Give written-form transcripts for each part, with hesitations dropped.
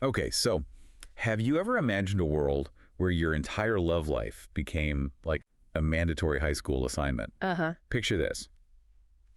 Okay, so have you ever imagined a world where your entire love life became like a mandatory high school assignment? Uh-huh. Picture this.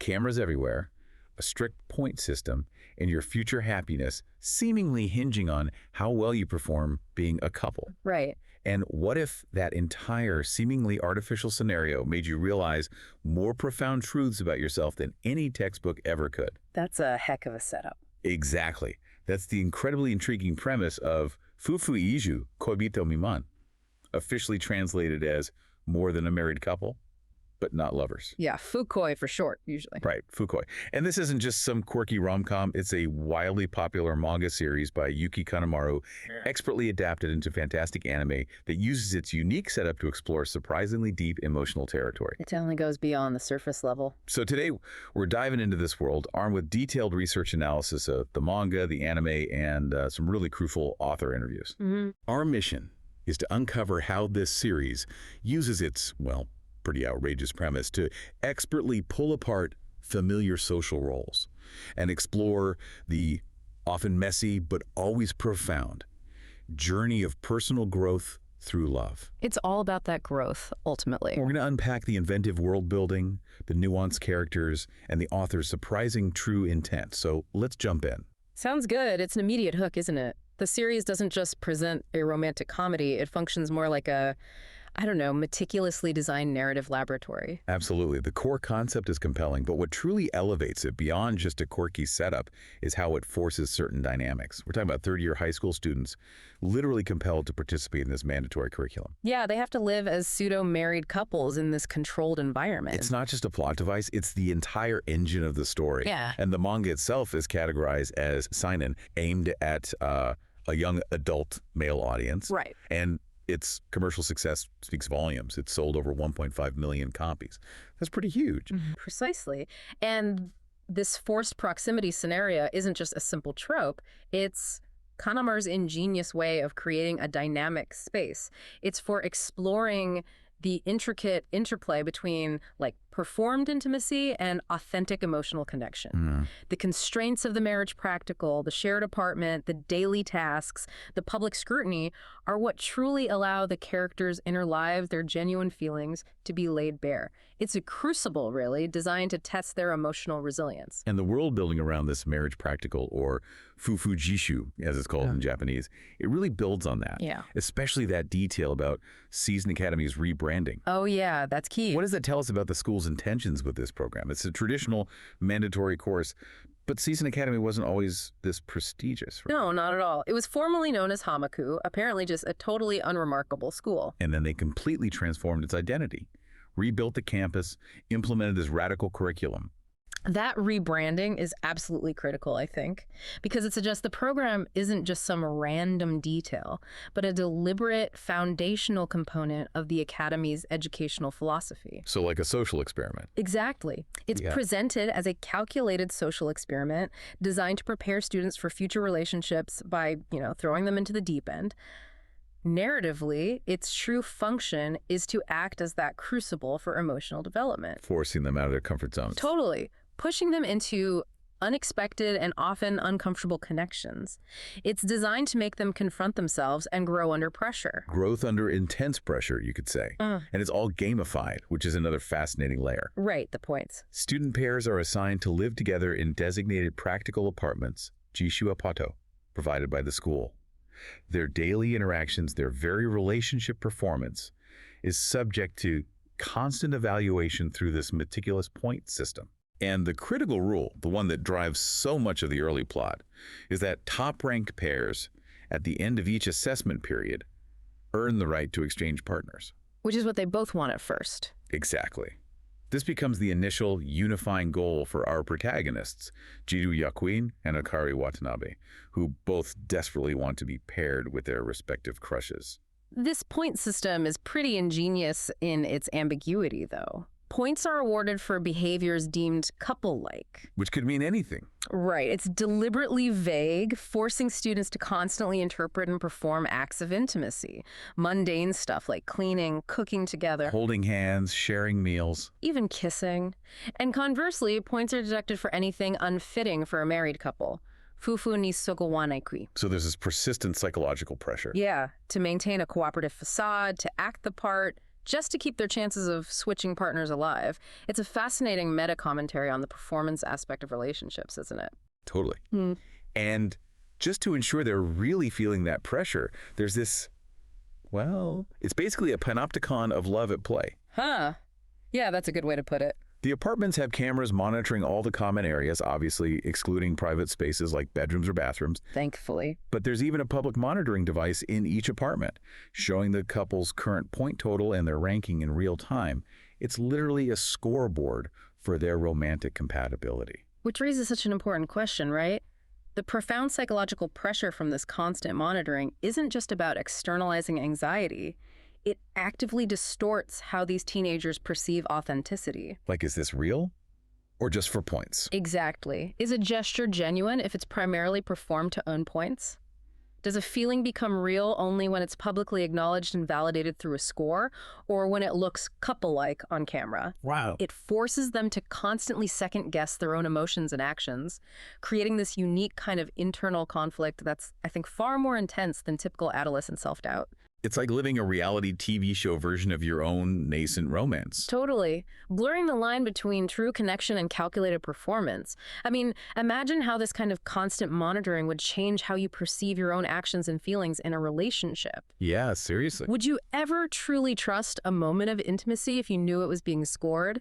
Cameras everywhere, a strict point system, and your future happiness seemingly hinging on how well you perform being a couple. Right. And what if that entire seemingly artificial scenario made you realize more profound truths about yourself than any textbook ever could? That's a heck of a setup. Exactly. That's the incredibly intriguing premise of Fufu Iju Koibito Miman, officially translated as more than a married couple, but not lovers. Yeah, fukoi for short, usually. Right, Fukoi. And this isn't just some quirky rom-com, it's a wildly popular manga series by Yuki Kanemaru, expertly adapted into fantastic anime that uses its unique setup to explore surprisingly deep emotional territory. It definitely goes beyond the surface level. So today, we're diving into this world, armed with detailed research analysis of the manga, the anime, and some really crucial author interviews. Our mission is to uncover how this series uses its, well, pretty outrageous premise to expertly pull apart familiar social roles and explore the often messy but always profound journey of personal growth through love. It's all about that growth, ultimately. We're going to unpack the inventive world building, the nuanced characters, and the author's surprising true intent. So let's jump in. Sounds good. It's an immediate hook, isn't it? The series doesn't just present a romantic comedy. It functions more like a, I don't know, meticulously designed narrative laboratory. Absolutely. The core concept is compelling, but what truly elevates it beyond just a quirky setup is how it forces certain dynamics. We're talking about third-year high school students literally compelled to participate in this mandatory curriculum. Yeah, they have to live as pseudo-married couples in this controlled environment. It's not just a plot device, it's the entire engine of the story. Yeah. And the manga itself is categorized as seinen, aimed at a young adult male audience. Right. And its commercial success speaks volumes. It's sold over 1.5 million copies. That's pretty huge. Precisely. And this forced proximity scenario isn't just a simple trope. It's Kanemaru's ingenious way of creating a dynamic space. It's for exploring the intricate interplay between like performed intimacy and authentic emotional connection. The constraints of the marriage practical, the shared apartment, the daily tasks, the public scrutiny are what truly allow the characters' inner lives, their genuine feelings, to be laid bare. It's a crucible, really, designed to test their emotional resilience. And the world building around this marriage practical, or fufujishu, as it's called in Japanese, it really builds on that. Yeah. Especially that detail about Season Academy's rebranding. Oh yeah, that's key. What does that tell us about the school's intentions with this program? It's a traditional mandatory course, but Season Academy wasn't always this prestigious, right? No, not at all. It was formerly known as Hamaku, apparently just a totally unremarkable school. And then they completely transformed its identity, rebuilt the campus, implemented this radical curriculum. That rebranding is absolutely critical, I think, because it suggests the program isn't just some random detail, but a deliberate foundational component of the Academy's educational philosophy. So like a social experiment. Exactly. It's presented as a calculated social experiment designed to prepare students for future relationships by, throwing them into the deep end. Narratively, its true function is to act as that crucible for emotional development. Forcing them out of their comfort zones. Totally. Pushing them into unexpected and often uncomfortable connections. It's designed to make them confront themselves and grow under pressure. Growth under intense pressure, you could say. And it's all gamified, which is another fascinating layer. Right, the points. Student pairs are assigned to live together in designated practical apartments, Jishu Apato, provided by the school. Their daily interactions, their very relationship performance, is subject to constant evaluation through this meticulous point system. And the critical rule, the one that drives so much of the early plot, is that top-ranked pairs at the end of each assessment period earn the right to exchange partners. Which is what they both want at first. Exactly. This becomes the initial unifying goal for our protagonists, Jirō Yakuin and Akari Watanabe, who both desperately want to be paired with their respective crushes. This point system is pretty ingenious in its ambiguity, though. Points are awarded for behaviors deemed couple-like. Which could mean anything. Right. It's deliberately vague, forcing students to constantly interpret and perform acts of intimacy. Mundane stuff like cleaning, cooking together. Holding hands, sharing meals. Even kissing. And conversely, points are deducted for anything unfitting for a married couple. fufu ni sogowanekui. So there's this persistent psychological pressure. Yeah, to maintain a cooperative facade, to act the part, just to keep their chances of switching partners alive. It's a fascinating meta-commentary on the performance aspect of relationships, isn't it? Totally. And just to ensure they're really feeling that pressure, there's this, well, it's basically a panopticon of love at play. Huh. Yeah, that's a good way to put it. The apartments have cameras monitoring all the common areas, obviously excluding private spaces like bedrooms or bathrooms. Thankfully. But there's even a public monitoring device in each apartment, showing the couple's current point total and their ranking in real time. It's literally a scoreboard for their romantic compatibility. Which raises such an important question, right? The profound psychological pressure from this constant monitoring isn't just about externalizing anxiety. It actively distorts how these teenagers perceive authenticity. Like, is this real? Or just for points? Exactly. Is a gesture genuine if it's primarily performed to earn points? Does a feeling become real only when it's publicly acknowledged and validated through a score, or when it looks couple-like on camera? Wow. It forces them to constantly second-guess their own emotions and actions, creating this unique kind of internal conflict that's, I think, far more intense than typical adolescent self-doubt. It's like living a reality TV show version of your own nascent romance. Totally. Blurring the line between true connection and calculated performance. I mean, imagine how this kind of constant monitoring would change how you perceive your own actions and feelings in a relationship. Yeah, seriously. Would you ever truly trust a moment of intimacy if you knew it was being scored?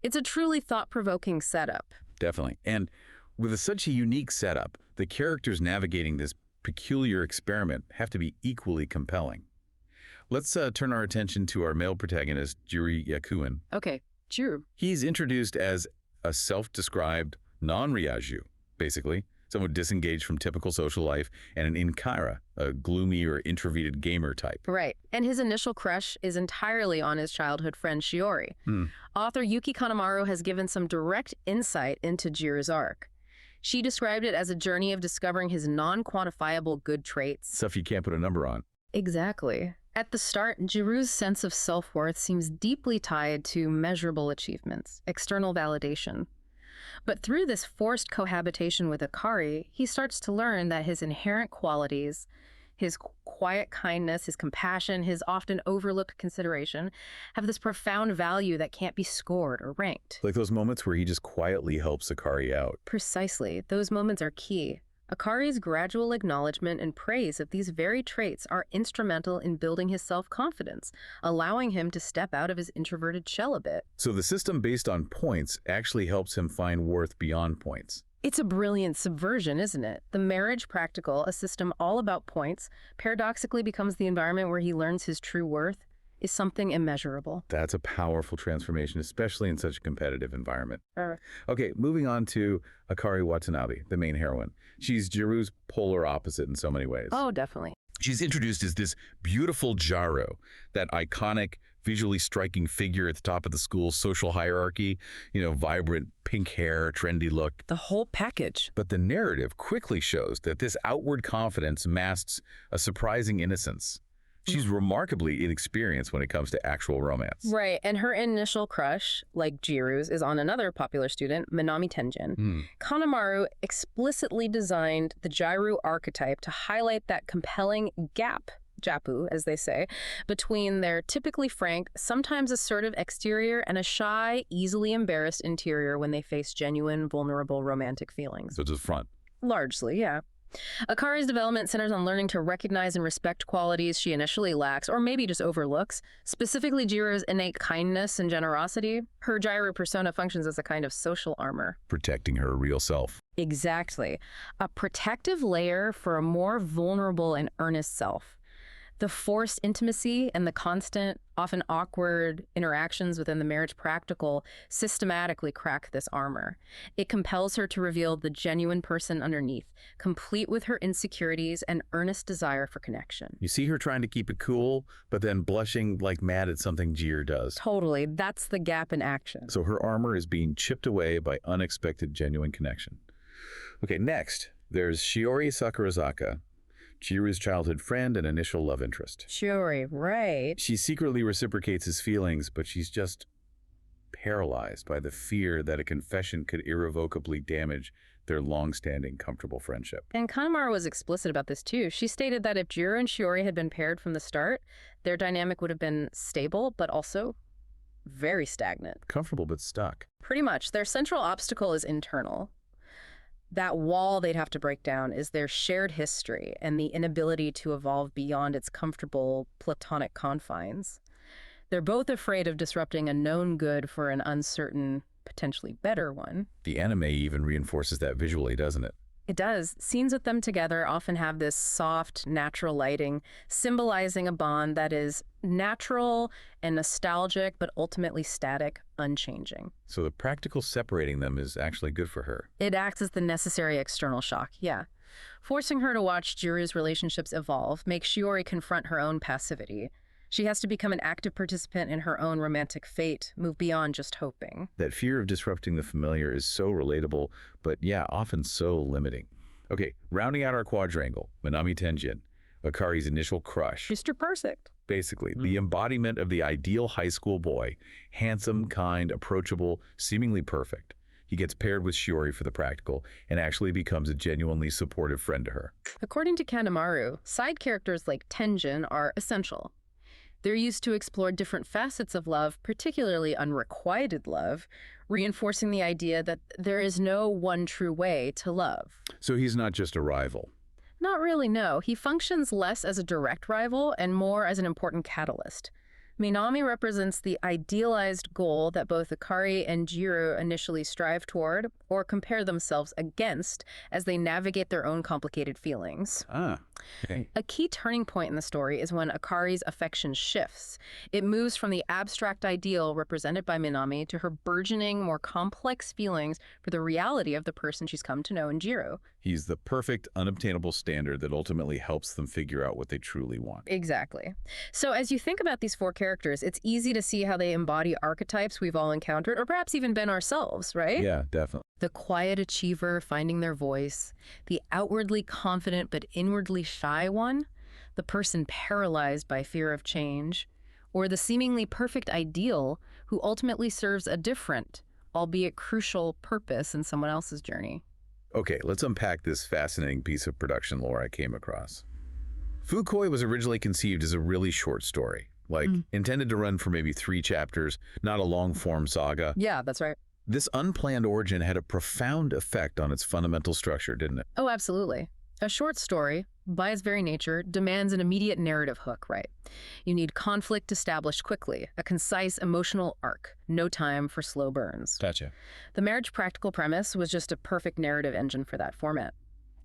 It's a truly thought-provoking setup. Definitely. And with such a unique setup, the characters navigating this peculiar experiment have to be equally compelling. Let's turn our attention to our male protagonist, Jirō Yakuin. Okay, Jirō. He's introduced as a self-described non-ryaju, basically, someone disengaged from typical social life, and an inkara, a gloomy or introverted gamer type. Right. And his initial crush is entirely on his childhood friend Shiori. Author Yuki Kanemaru has given some direct insight into Jiro's arc. She described it as a journey of discovering his non-quantifiable good traits. Stuff you can't put a number on. Exactly. At the start, Jiro's sense of self-worth seems deeply tied to measurable achievements, external validation. But through this forced cohabitation with Akari, he starts to learn that his inherent qualities, his quiet kindness, his compassion, his often overlooked consideration, have this profound value that can't be scored or ranked. Like those moments where he just quietly helps Akari out. Precisely. Those moments are key. Akari's gradual acknowledgement and praise of these very traits are instrumental in building his self-confidence, allowing him to step out of his introverted shell a bit. So the system based on points actually helps him find worth beyond points. It's a brilliant subversion, isn't it? The marriage practical, a system all about points, paradoxically becomes the environment where he learns his true worth is something immeasurable. That's a powerful transformation, especially in such a competitive environment. Okay, moving on to Akari Watanabe, the main heroine. She's Jiro's polar opposite in so many ways. Oh, definitely. She's introduced as this beautiful Jirō, that iconic, visually striking figure at the top of the school's social hierarchy, vibrant pink hair, trendy look. The whole package. But the narrative quickly shows that this outward confidence masks a surprising innocence. She's remarkably inexperienced when it comes to actual romance. Right, and her initial crush, like Jiro's, is on another popular student, Minami Tenjin. Kanemaru explicitly designed the Jirō archetype to highlight that compelling gap, japu, as they say, between their typically frank, sometimes assertive exterior and a shy, easily embarrassed interior when they face genuine, vulnerable romantic feelings. So just front. Largely, yeah. Akari's development centers on learning to recognize and respect qualities she initially lacks, or maybe just overlooks, specifically Jiro's innate kindness and generosity. Her Jirō persona functions as a kind of social armor. Protecting her real self. Exactly. A protective layer for a more vulnerable and earnest self. The forced intimacy and the constant, often awkward interactions within the marriage practical systematically crack this armor. It compels her to reveal the genuine person underneath, complete with her insecurities and earnest desire for connection. You see her trying to keep it cool, but then blushing like mad at something Jiro does. Totally. That's the gap in action. So her armor is being chipped away by unexpected genuine connection. Okay, next, there's Shiori Sakurazaka, Jiro's childhood friend and initial love interest. Shiori, right. She secretly reciprocates his feelings, but she's just paralyzed by the fear that a confession could irrevocably damage their long-standing, comfortable friendship. And Kanemaru was explicit about this too. She stated that if Jirō and Shiori had been paired from the start, their dynamic would have been stable, but also very stagnant. Comfortable but stuck. Pretty much. Their central obstacle is internal. That wall they'd have to break down is their shared history and the inability to evolve beyond its comfortable platonic confines. They're both afraid of disrupting a known good for an uncertain, potentially better one. The anime even reinforces that visually, doesn't it? It does. Scenes with them together often have this soft, natural lighting, symbolizing a bond that is natural and nostalgic, but ultimately static, unchanging. So the practical separating them is actually good for her. It acts as the necessary external shock, yeah. Forcing her to watch Jiru's relationships evolve makes Shiori confront her own passivity. She has to become an active participant in her own romantic fate, move beyond just hoping. That fear of disrupting the familiar is so relatable, but yeah, often so limiting. Okay, rounding out our quadrangle, Minami Tenjin, Akari's initial crush. Mr. Perfect. Basically, the embodiment of the ideal high school boy, handsome, kind, approachable, seemingly perfect. He gets paired with Shiori for the practical and actually becomes a genuinely supportive friend to her. According to Kanemaru, side characters like Tenjin are essential. They're used to explore different facets of love, particularly unrequited love, reinforcing the idea that there is no one true way to love. So he's not just a rival. Not really, no. He functions less as a direct rival and more as an important catalyst. Minami represents the idealized goal that both Akari and Jirō initially strive toward or compare themselves against as they navigate their own complicated feelings. Okay. A key turning point in the story is when Akari's affection shifts. It moves from the abstract ideal represented by Minami to her burgeoning, more complex feelings for the reality of the person she's come to know in Jirō. He's the perfect, unobtainable standard that ultimately helps them figure out what they truly want. Exactly. So as you think about these four characters, it's easy to see how they embody archetypes we've all encountered, or perhaps even been ourselves, right? Yeah, definitely. The quiet achiever finding their voice, the outwardly confident but inwardly shy one, the person paralyzed by fear of change, or the seemingly perfect ideal who ultimately serves a different, albeit crucial, purpose in someone else's journey. Okay, let's unpack this fascinating piece of production lore I came across. Fukoi was originally conceived as a really short story, intended to run for maybe 3 chapters, not a long-form saga. Yeah, that's right. This unplanned origin had a profound effect on its fundamental structure, didn't it? Oh, absolutely. A short story, by its very nature, demands an immediate narrative hook, right? You need conflict established quickly, a concise emotional arc, no time for slow burns. Gotcha. The marriage practical premise was just a perfect narrative engine for that format.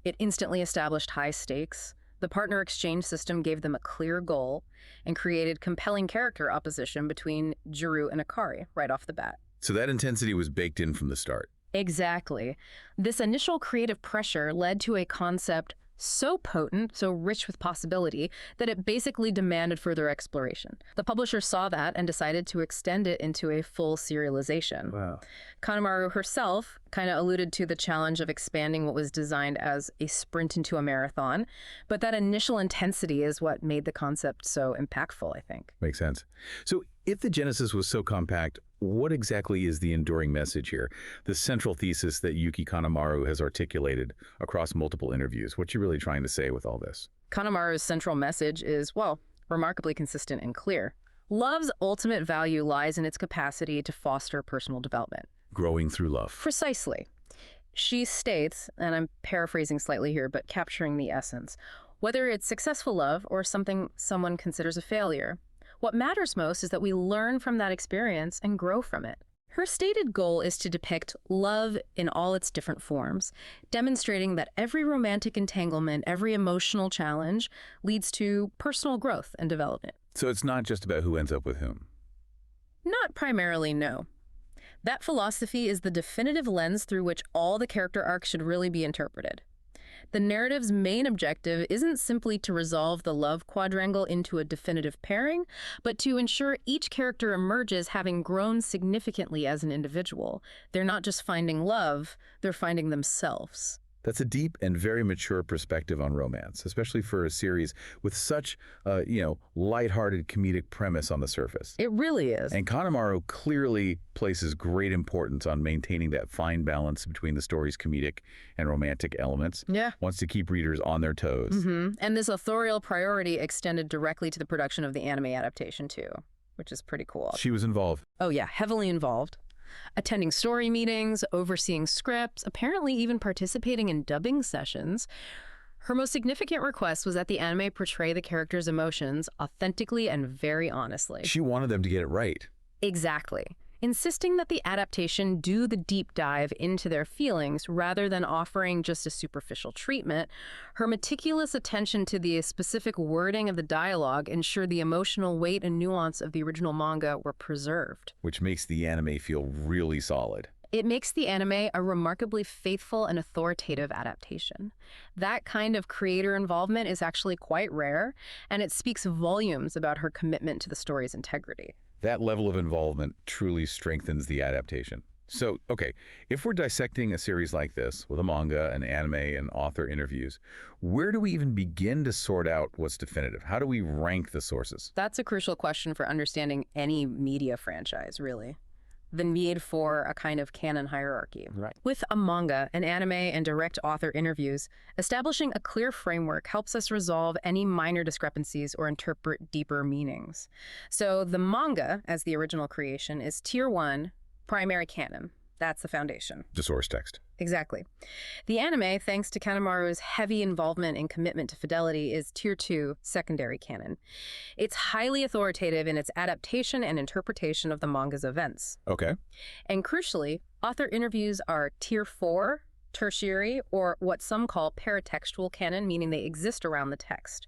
It instantly established high stakes. The partner exchange system gave them a clear goal and created compelling character opposition between Jirō and Akari right off the bat. So that intensity was baked in from the start. Exactly. This initial creative pressure led to a concept so potent, so rich with possibility, that it basically demanded further exploration. The publisher saw that and decided to extend it into a full serialization. Wow. Kanemaru herself kind of alluded to the challenge of expanding what was designed as a sprint into a marathon, but that initial intensity is what made the concept so impactful, I think. Makes sense. So if the genesis was so compact, what exactly is the enduring message here? The central thesis that Yuki Kanemaru has articulated across multiple interviews. What's she really trying to say with all this? Kanemaru's central message is, well, remarkably consistent and clear. Love's ultimate value lies in its capacity to foster personal development. Growing through love. Precisely. She states, and I'm paraphrasing slightly here, but capturing the essence, whether it's successful love or something someone considers a failure, what matters most is that we learn from that experience and grow from it. Her stated goal is to depict love in all its different forms, demonstrating that every romantic entanglement, every emotional challenge leads to personal growth and development. So it's not just about who ends up with whom. Not primarily, no. That philosophy is the definitive lens through which all the character arcs should really be interpreted. The narrative's main objective isn't simply to resolve the love quadrangle into a definitive pairing, but to ensure each character emerges having grown significantly as an individual. They're not just finding love, they're finding themselves. That's a deep and very mature perspective on romance, especially for a series with such, lighthearted comedic premise on the surface. It really is. And Kanemaru clearly places great importance on maintaining that fine balance between the story's comedic and romantic elements. Yeah. Wants to keep readers on their toes. And this authorial priority extended directly to the production of the anime adaptation, too, which is pretty cool. She was involved. Oh, yeah, heavily involved. Attending story meetings, overseeing scripts, apparently even participating in dubbing sessions. Her most significant request was that the anime portray the characters' emotions authentically and very honestly. She wanted them to get it right. Exactly. Insisting that the adaptation do the deep dive into their feelings rather than offering just a superficial treatment. Her meticulous attention to the specific wording of the dialogue ensured the emotional weight and nuance of the original manga were preserved. Which makes the anime feel really solid. It makes the anime a remarkably faithful and authoritative adaptation. That kind of creator involvement is actually quite rare, and it speaks volumes about her commitment to the story's integrity. That level of involvement truly strengthens the adaptation. So, okay, if we're dissecting a series like this with a manga, an anime, and author interviews, where do we even begin to sort out what's definitive? How do we rank the sources? That's a crucial question for understanding any media franchise, really. The need for a kind of canon hierarchy. Right. With a manga, an anime, and direct author interviews, establishing a clear framework helps us resolve any minor discrepancies or interpret deeper meanings. So the manga, as the original creation, is Tier 1, primary canon. That's the foundation. The source text. Exactly. The anime, thanks to Kanemaru's heavy involvement and commitment to fidelity, is Tier 2, secondary canon. It's highly authoritative in its adaptation and interpretation of the manga's events. Okay. And crucially, author interviews are Tier 4, tertiary, or what some call paratextual canon, meaning they exist around the text.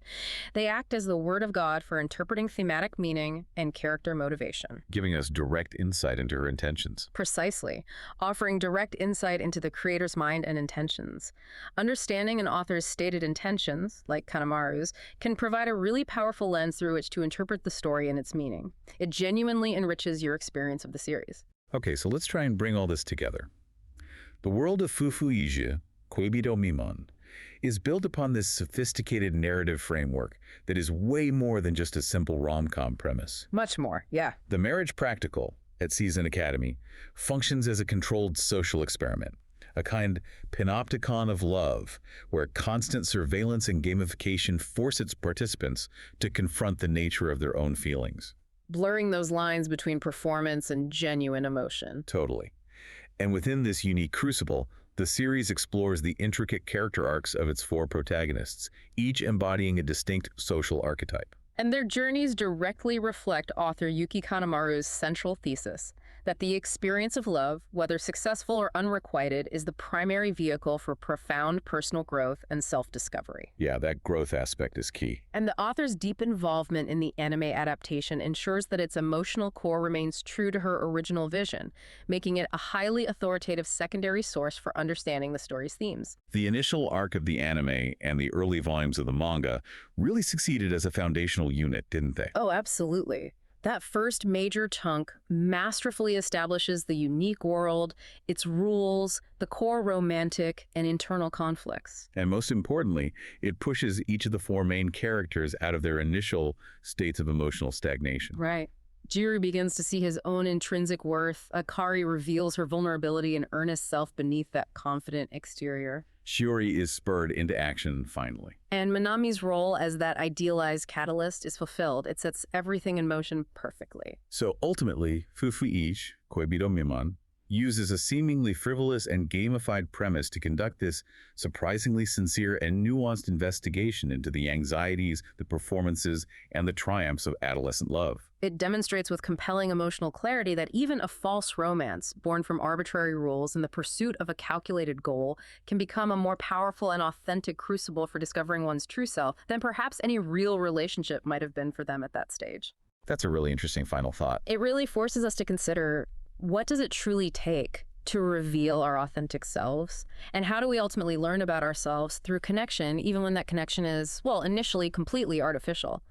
They act as the word of God for interpreting thematic meaning and character motivation. Giving us direct insight into her intentions. Precisely, offering direct insight into the creator's mind and intentions. Understanding an author's stated intentions, like Kanemaru's, can provide a really powerful lens through which to interpret the story and its meaning. It genuinely enriches your experience of the series. Okay, so let's try and bring all this together. The world of Fufuiji, Koibito Mimon, is built upon this sophisticated narrative framework that is way more than just a simple rom-com premise. Much more, yeah. The marriage practical at Season Academy functions as a controlled social experiment, a kind panopticon of love, where constant surveillance and gamification force its participants to confront the nature of their own feelings. Blurring those lines between performance and genuine emotion. Totally. And within this unique crucible, the series explores the intricate character arcs of its 4 protagonists, each embodying a distinct social archetype. And their journeys directly reflect author Yuki Kanemaru's central thesis, that the experience of love, whether successful or unrequited, is the primary vehicle for profound personal growth and self-discovery. Yeah, that growth aspect is key. And the author's deep involvement in the anime adaptation ensures that its emotional core remains true to her original vision, making it a highly authoritative secondary source for understanding the story's themes. The initial arc of the anime and the early volumes of the manga really succeeded as a foundational unit, didn't they? Oh, absolutely. That first major chunk masterfully establishes the unique world, its rules, the core romantic and internal conflicts. And most importantly, it pushes each of the 4 main characters out of their initial states of emotional stagnation. Right. Jirō begins to see his own intrinsic worth. Akari reveals her vulnerability and earnest self beneath that confident exterior. Shiori is spurred into action finally. And Minami's role as that idealized catalyst is fulfilled. It sets everything in motion perfectly. So ultimately, Fufuiji, Koibito Mimon, uses a seemingly frivolous and gamified premise to conduct this surprisingly sincere and nuanced investigation into the anxieties, the performances, and the triumphs of adolescent love. It demonstrates with compelling emotional clarity that even a false romance, born from arbitrary rules in the pursuit of a calculated goal, can become a more powerful and authentic crucible for discovering one's true self than perhaps any real relationship might have been for them at that stage. That's a really interesting final thought. It really forces us to consider, what does it truly take to reveal our authentic selves? And how do we ultimately learn about ourselves through connection, even when that connection is, well, initially completely artificial?